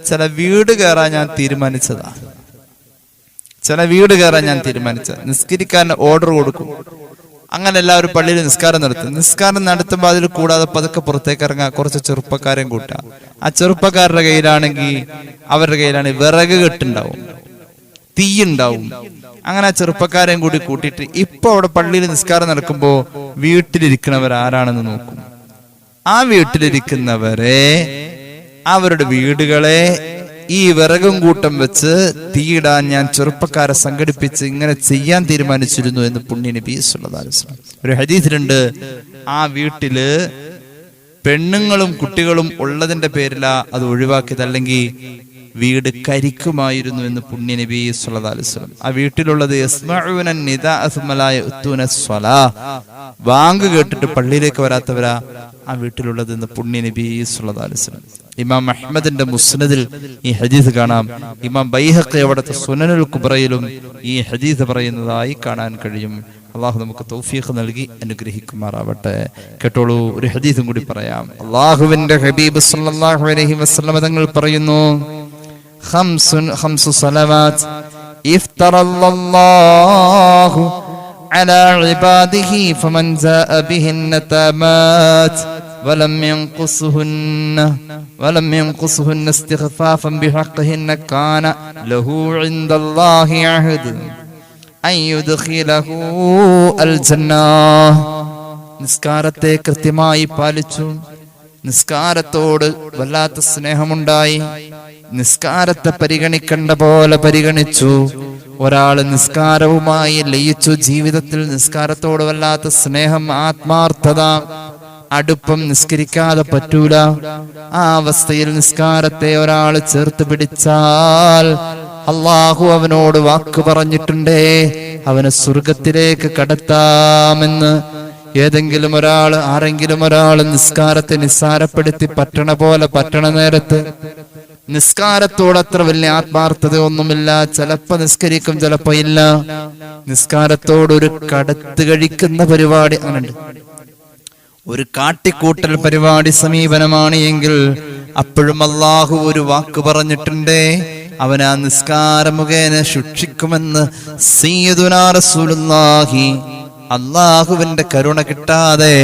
ചില വീട് കയറാൻ ഞാൻ തീരുമാനിച്ചതാ. നിസ്കരിക്കാൻ ഓർഡർ കൊടുക്കും. അങ്ങനെ എല്ലാവരും പള്ളിയിൽ നിസ്കാരം നടത്തും. നിസ്കാരം നടത്തുമ്പോൾ അതിൽ കൂടാതെ പതുക്കെ പുറത്തേക്ക് ഇറങ്ങാൻ കുറച്ച് ചെറുപ്പക്കാരെയും കൂട്ടാം. ആ ചെറുപ്പക്കാരുടെ കയ്യിലാണെങ്കിൽ അവരുടെ കയ്യിലാണെങ്കിൽ വിറക് കെട്ടുണ്ടാവും, തീയുണ്ടാവും. അങ്ങനെ ആ ചെറുപ്പക്കാരെയും കൂടി കൂട്ടിയിട്ട് ഇപ്പൊ അവിടെ പള്ളിയിൽ നിസ്കാരം നടക്കുമ്പോ വീട്ടിലിരിക്കുന്നവർ ആരാണെന്ന് നോക്കും. ആ വീട്ടിലിരിക്കുന്നവരെ, അവരുടെ വീടുകളെ ഈ വിറകും കൂട്ടം വെച്ച് തീയിടാൻ ഞാൻ ചെറുപ്പക്കാരെ സംഘടിപ്പിച്ച് ഇങ്ങനെ ചെയ്യാൻ തീരുമാനിച്ചിരുന്നു എന്ന് പുണ്യ നബി സല്ലല്ലാഹു അലൈഹി വസല്ലം. ഒരു ഹദീസിലുണ്ട്, ആ വീട്ടില് പെണ്ണുങ്ങളും കുട്ടികളും ഉള്ളതിന്റെ പേരിലാ അത് ഒഴിവാക്കിയത്, അല്ലെങ്കിൽ വീട് കരിക്കുമായിരുന്നു എന്ന് പുണ്യ നബി സല്ലല്ലാഹു അലൈഹി വസല്ലം. ആ വീട്ടിലുള്ളത് യസ്മഊന നിദാഅ സുമ്മ ലാ യഅ്തൂന സ്വലാഹ്, ബാങ്ക് കേട്ടിട്ട് പള്ളിയിലേക്ക് വരാത്തവരാ ആ വീട്ടിലുള്ളത് എന്ന് പുണ്യ നബി സല്ലല്ലാഹു അലൈഹി വസല്ലം. ഇമാം അഹ്മദിന്റെ മുസ്നദിൽ ഈ ഹദീസ് കാണാം. ഇമാം ബൈഹഖി അവിടുത്തെ സുനനുൽ കുബ്രയിലും ഈ ഹദീസ് പറയുന്നതായി കാണാൻ കഴിയും. അള്ളാഹു നമുക്ക് തൗഫീഖ് നൽകി അനുഗ്രഹിക്കുമാറാവട്ടെ. കേട്ടോളൂ, ഒരു ഹദീസും കൂടി പറയാം. അള്ളാഹുവിന്റെ ഹബീബ് സല്ലല്ലാഹു അലൈഹി വസല്ലം തങ്ങൾ പറയുന്നു, ഖംസു സലവാത്ത് ഇഫ്തറല്ലാഹു അലാ ഇബാദിഹി ഫമൻ ജാഅ ബിഹിന്ന തമാത് ولم ينقصهن استخفافا بحقهن كان له عند الله عهد أن يدخله الجنة. നിസ്കാരത്തെ കൃത്യമായി പാലിച്ചു, നിസ്കാരത്തോട് വല്ലാത്ത സ്നേഹമുണ്ടായി, നിസ്കാരത്തെ പരിഗണിക്കേണ്ട പോലെ പരിഗണിച്ചു. ഒരാള് നിസ്കാരവുമായി ലയിച്ചു, ജീവിതത്തിൽ നിസ്കാരത്തോട് വല്ലാത്ത സ്നേഹം, ആത്മാർത്ഥത, അടുപ്പം, നിസ്കരിക്കാതെ പറ്റൂല. ആ അവസ്ഥയിൽ നിസ്കാരത്തെ ഒരാൾ ചേർത്ത് പിടിച്ചാൽ അള്ളാഹു അവനോട് വാക്ക് പറഞ്ഞിട്ടുണ്ടേ, അവനെ സ്വർഗത്തിലേക്ക് കടത്താമെന്ന്. ഏതെങ്കിലും ഒരാൾ, ആരെങ്കിലും ഒരാൾ നിസ്കാരത്തെ നിസ്സാരപ്പെടുത്തി പറ്റണ പോലെ പറ്റണ നേരത്ത് നിസ്കാരത്തോട് അത്ര വലിയ ആത്മാർത്ഥത ഒന്നുമില്ല, ചിലപ്പോ നിസ്കരിക്കും, ചിലപ്പോ ഇല്ല. നിസ്കാരത്തോടൊരു കടത്ത് കഴിക്കുന്ന പരിപാടി അങ്ങനെയുണ്ട്, ഒരു കാട്ടിക്കൂട്ടൽ പരിപാടി സമീപനമാണ് എങ്കിൽ അപ്പോഴും അള്ളാഹു ഒരു വാക്ക് പറഞ്ഞിട്ടുണ്ടേ, അവൻ ആ നിസ്കാരം മുഖേന ശിക്ഷിക്കുമെന്ന് സയ്യിദുനാ റസൂലുള്ളാഹി. അള്ളാഹുവിന്റെ കരുണ കിട്ടാതെ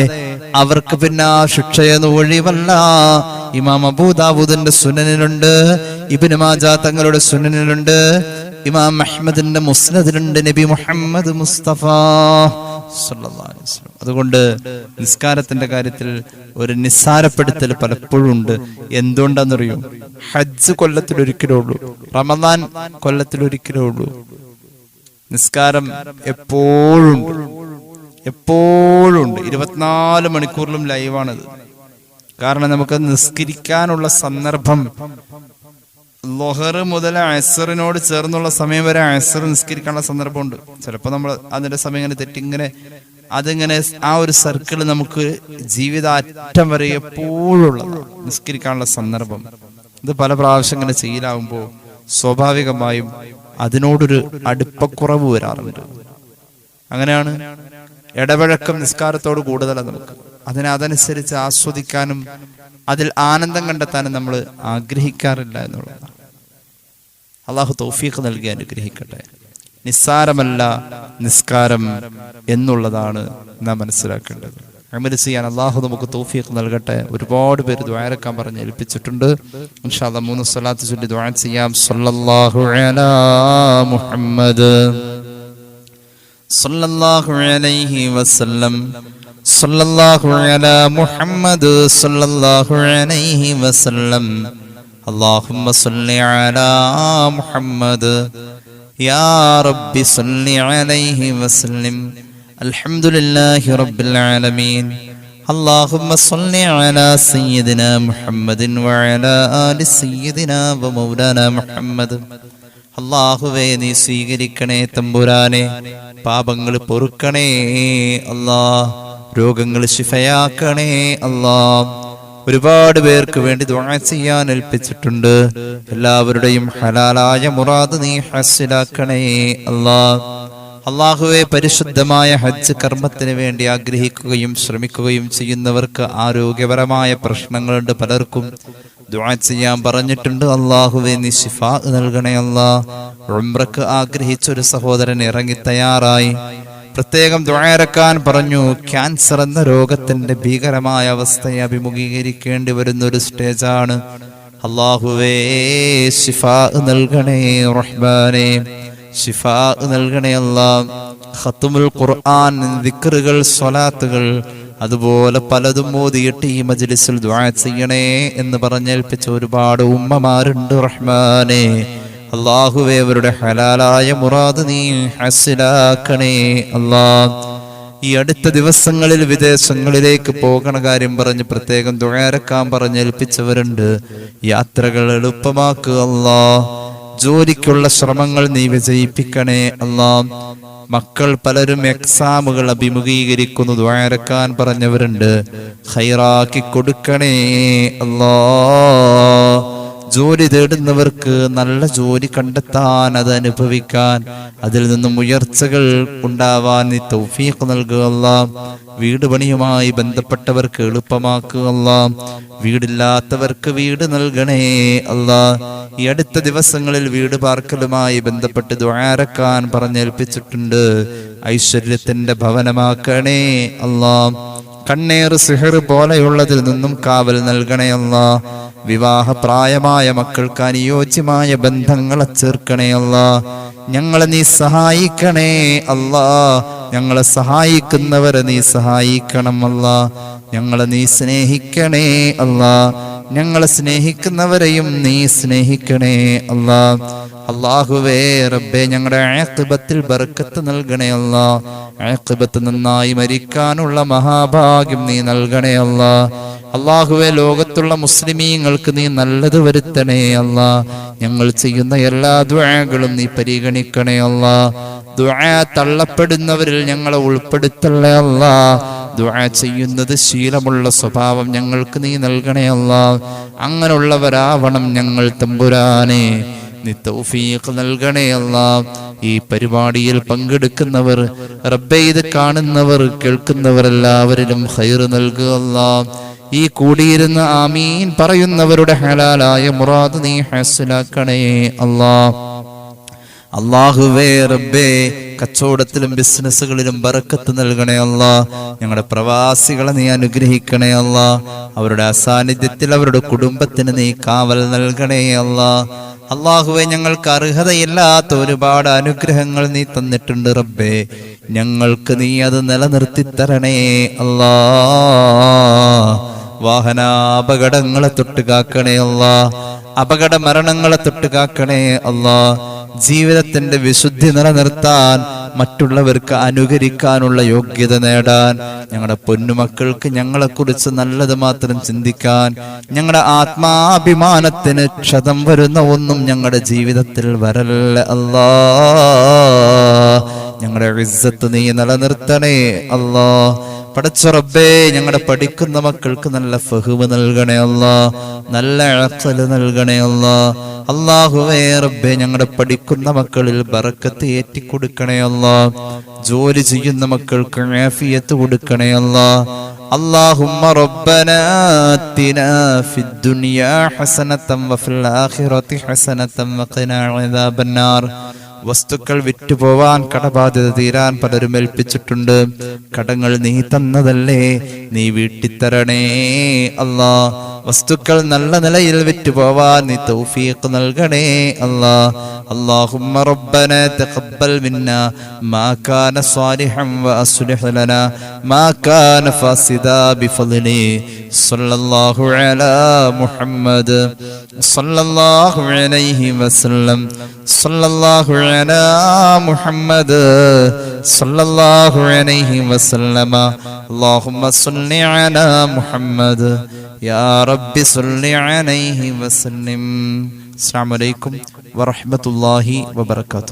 അവർക്ക് പിന്നെ ആ ശിക്ഷയെന്ന് ഒഴിവല്ല. ഇമാം അബൂദാവൂദിന്റെ സുനനിലുണ്ട്, ഇബ്നു മാജാ തങ്ങളുടെ സുനനിലുണ്ട്, ഇമാം അഹ്മദിന്റെ മുസ്നദിലുണ്ട്, നബി മുഹമ്മദ് മുസ്തഫ സല്ലല്ലാഹു അലൈഹി വസല്ലം. അതുകൊണ്ട് നിസ്കാരത്തിന്റെ കാര്യത്തിൽ ഒരു നിസ്സാരപ്പെടുത്തൽ പലപ്പോഴും ഉണ്ട്. എന്തുകൊണ്ടാണെന്നറിയോ? ഹജ്ജ് കൊല്ലത്തിലൊരിക്കലേ ഉള്ളൂ, റമദാൻ കൊല്ലത്തിലൊരിക്കലേ ഉള്ളൂ. നിസ്കാരം എപ്പോഴും 24 മണിക്കൂറിലും ലൈവാണത്. കാരണം നമുക്ക് നിസ്കരിക്കാനുള്ള സന്ദർഭം ളുഹർ മുതൽ അസ്റിനോട് ചേർന്നുള്ള സമയം വരെ അസ്ർ നിസ്കരിക്കാനുള്ള സന്ദർഭമുണ്ട്. ചിലപ്പോൾ നമ്മൾ അതിന്റെ സമയം ഇങ്ങനെ തെറ്റിങ്ങനെ അതിങ്ങനെ ആ ഒരു സർക്കിൾ നമുക്ക് ജീവിത അറ്റം വരെ എപ്പോഴും ഉള്ളതാണ് നിസ്കരിക്കാനുള്ള സന്ദർഭം. ഇത് പല പ്രാവശ്യം ഇങ്ങനെ ചെയ്യലാവുമ്പോൾ സ്വാഭാവികമായും അതിനോടൊരു അടുപ്പക്കുറവ് വരാറുണ്ട്. അങ്ങനെയാണ് ഇടപഴക്കം നിസ്കാരത്തോട് കൂടുതലാണ് നമുക്ക്. അതനുസരിച്ച് ആസ്വദിക്കാനും അതിൽ ആനന്ദം കണ്ടെത്താനും നമ്മൾ ആഗ്രഹിക്കാറില്ല എന്നുള്ളതാണ്. അള്ളാഹു തൗഫീഖ് നൽകി അനുഗ്രഹിക്കട്ടെ. നിസ്സാരമല്ല നിസ്കാരം എന്നുള്ളതാണ് നാം മനസ്സിലാക്കേണ്ടത്. അമൽ ചെയ്യാൻ അള്ളാഹു നമുക്ക് തൗഫീഖ് നൽകട്ടെ. ഒരുപാട് പേര് ദുആ പറഞ്ഞ് ഏൽപ്പിച്ചിട്ടുണ്ട്. ഇൻഷാ അല്ലാഹ് 3 സ്വലാത്ത് ചൊല്ലി ദുആ ചെയ്യാം. സല്ലല്ലാഹു അലാ മുഹമ്മദ് സല്ലല്ലാഹു അലൈഹി വസല്ലം സല്ലല്ലാഹു അലാ മുഹമ്മദ് സല്ലല്ലാഹു അലൈഹി വസല്ലം അല്ലാഹുമ്മ സല്ലി അലാ മുഹമ്മദ് യാ റബ്ബി സല്ലി അലൈഹി വസല്ലം അൽഹംദുലില്ലാഹി റബ്ബിൽ ആലമീൻ അല്ലാഹുമ്മ സല്ലി അലാ സയ്യിദിനാ മുഹമ്മദിൻ വഅലാ ആലി സയ്യിദിനാ വമൗലാനാ മുഹമ്മദ്. അല്ലാഹുവേ നീ സ്വീകരിക്കണേ തമ്പുരാനെ, പാപങ്ങൾ പൊറുക്കണേ അല്ലാഹ്, രോഗങ്ങൾ ശിഫയാക്കണേ അല്ലാഹ്. ഒരുപാട് പേർക്ക് വേണ്ടി ദുആ ചെയ്യാൻ ഏൽപ്പിച്ചിട്ടുണ്ട്. എല്ലാവരുടെയും ഹലാലായ മുറാദ് നീ ഹസ്സിലാക്കണേ അല്ലാഹ്. അല്ലാഹുവേ, പരിശുദ്ധമായ ഹജ്ജ് കർമ്മത്തിന് വേണ്ടി ആഗ്രഹിക്കുകയും ശ്രമിക്കുകയും ചെയ്യുന്നവർക്ക് ആരോഗ്യപരമായ പ്രശ്നങ്ങളുണ്ട്. പലർക്കും ദുആ ചെയ്യാൻ പറഞ്ഞിട്ടുണ്ട്. അല്ലാഹുവേ നീ ശിഫാ നൽകണേ അല്ലാഹ്. ഉംറക്ക് ആഗ്രഹിച്ചൊരു സഹോദരൻ ഇറങ്ങി തയ്യാറായി. പ്രത്യേകം ദുആ പറഞ്ഞു. ക്യാൻസർ എന്ന രോഗത്തിന്റെ ഭീകരമായ അവസ്ഥയെ അഭിമുഖീകരിക്കേണ്ടി വരുന്ന ഒരു സ്റ്റേജാണ്. അല്ലാഹുവേ ശിഫാ നൽകണേ റഹ്മാനേ, ശിഫാ നൽകണേ അല്ലാഹ്. ഖത്മുൽ ഖുർആൻ, ദിക്റുകൾ, സ്വലാത്തുകൾ അതുപോലെ പലതും ഓതിയിട്ട് ഈ മജ്ലിസിൽ ദുആ ചെയ്യണേ എന്ന് പറഞ്ഞേൽപ്പിച്ച ഒരുപാട് ഉമ്മമാരുണ്ട് റഹ്മാനേ. അല്ലാഹുവേ, അവരുടെ ഹലാലായ മുറാദ് നീ ഹസ്സിലാക്കണേ അല്ലാഹ്. ഈ അടുത്ത ദിവസങ്ങളിൽ വിദേശങ്ങളിലേക്ക് പോകണ കാര്യം പറഞ്ഞ് പ്രത്യേകം ദുആ പറഞ്ഞേൽപ്പിച്ചവരുണ്ട്. യാത്രകൾ എളുപ്പമാക്കുക അല്ലാഹ്. ജോലിക്കുള്ള ശ്രമങ്ങൾ നീ വിജയിപ്പിക്കണേ അല്ലാഹ്. മക്കൾ പലരും എക്സാമുകൾ അഭിമുഖീകരിക്കുന്നു. ദുആ പറഞ്ഞവരുണ്ട്. ഖൈറാക്കി കൊടുക്കണേ അല്ലാഹ്. ജോലി തേടുന്നവർക്ക് നല്ല ജോലി കണ്ടെത്താൻ, അത് അനുഭവിക്കാൻ, അതിൽ നിന്നും ഉയർച്ചകൾ ഉണ്ടാവാൻ നീ തൗഫീഖ് നൽകുക അല്ലാഹ്. വീട് പണിയുമായി ബന്ധപ്പെട്ടവർക്ക് എളുപ്പമാക്കുക അല്ലാഹ്. വീടില്ലാത്തവർക്ക് വീട് നൽകണേ അല്ലാഹ്. ഈ അടുത്ത ദിവസങ്ങളിൽ വീട് പാർക്കലുമായി ബന്ധപ്പെട്ട് ദുആ പറഞ്ഞേൽപ്പിച്ചിട്ടുണ്ട്. ഐശ്വര്യത്തിന്റെ ഭവനമാക്കണേ അല്ലാഹ്. കണ്ണേർ, സിഹർ പോലെയുള്ളതിൽ നിന്നും കാവൽ നൽകണേ അല്ലാഹ്. വിവാഹപ്രായമായ മക്കൾക്ക് അനുയോജ്യമായ ബന്ധങ്ങളെ ചേർക്കണേ അല്ലാഹ്. ഞങ്ങളെ നീ സഹായിക്കണേ അല്ലാഹ്. ഞങ്ങളെ സഹായിക്കുന്നവരെ നീ സഹായിക്കണം അല്ലാഹ്. ഞങ്ങളെ നീ സ്നേഹിക്കണേ അല്ലാഹ്. ഞങ്ങളെ സ്നേഹിക്കുന്നവരെയും നീ സ്നേഹിക്കണേ അല്ലാഹ്. അല്ലാഹുവേ റബ്ബേ, ഞങ്ങളുടെ ആഖിബത്തിൽ ബർക്കത്ത് നൽകണേ അല്ലാഹ്. ആഖിബത്ത് നന്നായി മരിക്കാനുള്ള മഹാഭാഗ്യം നീ നൽകണേ അല്ലാഹ്. അല്ലാഹുവേ, ലോകത്തുള്ള മുസ്ലിമീങ്ങൾക്ക് നീ നല്ലത് വരുത്തണേ അല്ലാഹ്. ഞങ്ങൾ ചെയ്യുന്ന എല്ലാ ദുആകളും നീ പരിഗണിക്കണേ അല്ലാഹ്. ദുആ തള്ളപ്പെടുന്നവരിൽ ഞങ്ങളെ ഉൾപ്പെടുത്തല്ലേ അല്ലാഹ്. ദുആ ചെയ്യുന്നത് ശീലമുള്ള സ്വഭാവം ഞങ്ങൾക്ക് നീ നൽകണേ അല്ലാഹ്. അങ്ങനെയുള്ളവരാവണം ഞങ്ങൾ തമ്പുരാനെ. നീ തൗഫീഖ് നൽകണേ അല്ലാഹ്. ഈ പരിപാടിയിൽ പങ്കെടുക്കുന്നവർ റബ്ബേ, ഇത് കാണുന്നവർ കേൾക്കുന്നവർ എല്ലാവരിലും ഖൈർ നൽകുക അല്ലാഹ്. ഈ കൂടിയിരുന്ന ആമീൻ പറയുന്നവരുടെ ഹലാലായ മുറാദ് നീ ഹസ്സിലാക്കണേ അല്ലാഹ്. അല്ലാഹുവേ റബ്ബേ, കച്ചവടത്തിലും ബിസിനസ്സുകളിലും ബറക്കത്ത് നൽകണേ അല്ലാഹ്. ഞങ്ങളുടെ പ്രവാസികളെ നീ അനുഗ്രഹിക്കണേ അല്ലാഹ്. അവരുടെ അസാന്നിധ്യത്തിൽ അവരുടെ കുടുംബത്തിന് നീ കാവൽ നൽകണേ അല്ലാഹ്. അല്ലാഹുവേ, ഞങ്ങൾക്ക് അർഹതയില്ലാത്ത ഒരുപാട് അനുഗ്രഹങ്ങൾ നീ തന്നിട്ടുണ്ട് റബ്ബേ. ഞങ്ങൾക്ക് നീ അത് നിലനിർത്തി തരണേ അല്ലാഹ്. വാഹനാപകടങ്ങളെ തൊട്ട് കാക്കണേ അല്ലാഹ്. അപകട മരണങ്ങളെ തൊട്ട് കാക്കണേ അല്ലാഹ്. ജീവിതത്തിന്റെ വിശുദ്ധി നിലനിർത്താൻ, മറ്റുള്ളവർക്ക് അനുകരിക്കാനുള്ള യോഗ്യത നേടാൻ, ഞങ്ങളുടെ പൊന്നുമക്കൾക്ക് ഞങ്ങളെക്കുറിച്ച് നല്ലത് മാത്രം ചിന്തിക്കാൻ, ഞങ്ങളുടെ ആത്മാഭിമാനത്തിന് ക്ഷതം വരുന്ന ഒന്നും ഞങ്ങളുടെ ജീവിതത്തിൽ വരല്ല അല്ലാഹ്. ഞങ്ങളുടെ ഇസ്സത്ത് നീ നിലനിർത്തണേ അല്ലാഹ്. പടച്ച റബ്ബേ ഞങ്ങളുടെ പഠിക്കുന്ന മക്കൾക്ക് നല്ല ഫഹ്മ് നൽകണേ അല്ലാ, നല്ല അഖ്ൽ നൽകണേ അല്ലാ. അല്ലാഹുവേ റബ്ബേ ഞങ്ങളുടെ പഠിക്കുന്ന മക്കളിൽ ബറക്കത്ത് ഏറ്റിക്കൊടുക്കണേ അല്ലാ. ജോലി ചെയ്യുന്ന മക്കൾക്ക് ആഫിയത്ത് കൊടുക്കണേ അല്ലാ. اللهم ربنا آتنا في الدنيا حسنة وفي الآخرة حسنة وقنا عذاب النار. വസ്തുക്കൾ വിറ്റുപോവാൻ, കടബാധ്യത തീരാൻ പലരും ഏൽപ്പിച്ചിട്ടുണ്ട്. കടങ്ങൾ നീ തന്നതല്ലേ, നീ വീട്ടിത്തരണേ അല്ലാ. വസ്തുക്കൾ നല്ല നിലയിൽ വിറ്റുപോവാൻ നീ തൗഫീഖ് നൽകണേ അല്ലാ. اللهم ربنا تقبل منا ما كان صالحا وأصلح لنا ما كان فاسدا بفضله. صلى الله على محمد صلى الله عليه وسلم. صلى الله على محمد صلى الله عليه وسلم. اللهم صل على محمد يا رب صل عليه وسلم. السلام عليكم ورحمة الله وبركاته.